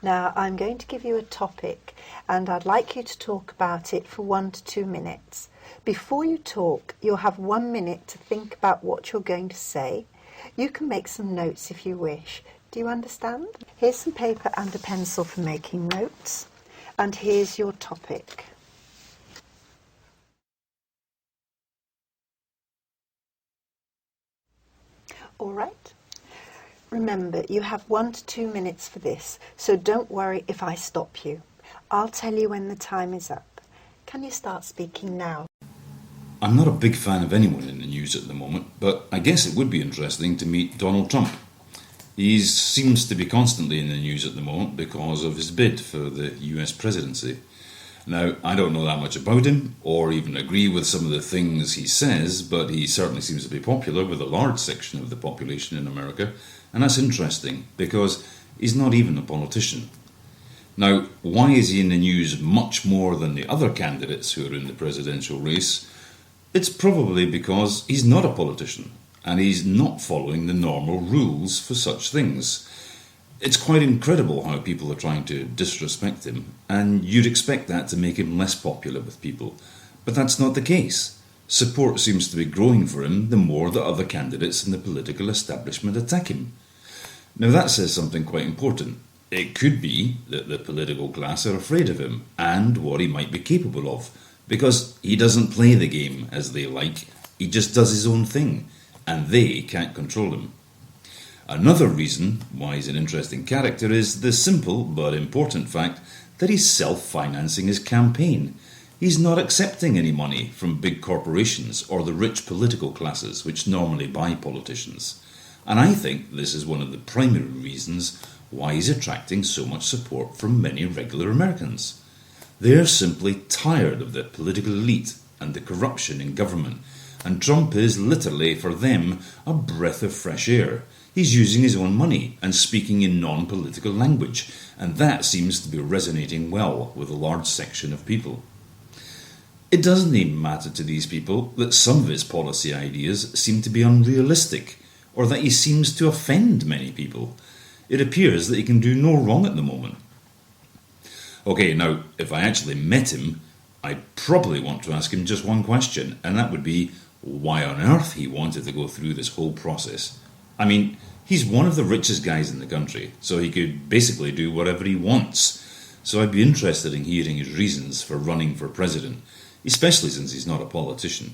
Now, I'm going to give you a topic and I'd like you to talk about it for 1 to 2 minutes. Before you talk, you'll have 1 minute to think about what you're going to say. You can make some notes if you wish. Do you understand? Here's some paper and a pencil for making notes. And here's your topic. All right. Remember, you have 1 to 2 minutes for this, so don't worry if I stop you. I'll tell you when the time is up. Can you start speaking now? I'm not a big fan of anyone in the news at the moment, but I guess it would be interesting to meet Donald Trump. He seems to be constantly in the news at the moment because of his bid for the US presidency. Now, I don't know that much about him, or even agree with some of the things he says, but he certainly seems to be popular with a large section of the population in America, and that's interesting, because he's not even a politician. Now, why is he in the news much more than the other candidates who are in the presidential race? It's probably because he's not a politician, and he's not following the normal rules for such things. It's quite incredible how people are trying to disrespect him, and you'd expect that to make him less popular with people. But that's not the case. Support seems to be growing for him the more that other candidates in the political establishment attack him. Now that says something quite important. It could be that the political class are afraid of him and what he might be capable of, because he doesn't play the game as they like, he just does his own thing, and they can't control him. Another reason why he's an interesting character is the simple but important fact that he's self-financing his campaign. He's not accepting any money from big corporations or the rich political classes which normally buy politicians. And I think this is one of the primary reasons why he's attracting so much support from many regular Americans. They're simply tired of the political elite and the corruption in government, and Trump is literally, for them, a breath of fresh air. He's using his own money and speaking in non-political language, and that seems to be resonating well with a large section of people. It doesn't even matter to these people that some of his policy ideas seem to be unrealistic, or that he seems to offend many people. It appears that he can do no wrong at the moment. Okay, now, if I actually met him, I'd probably want to ask him just one question, and that would be why on earth he wanted to go through this whole process. I mean, he's one of the richest guys in the country, so he could basically do whatever he wants. So I'd be interested in hearing his reasons for running for president, especially since he's not a politician.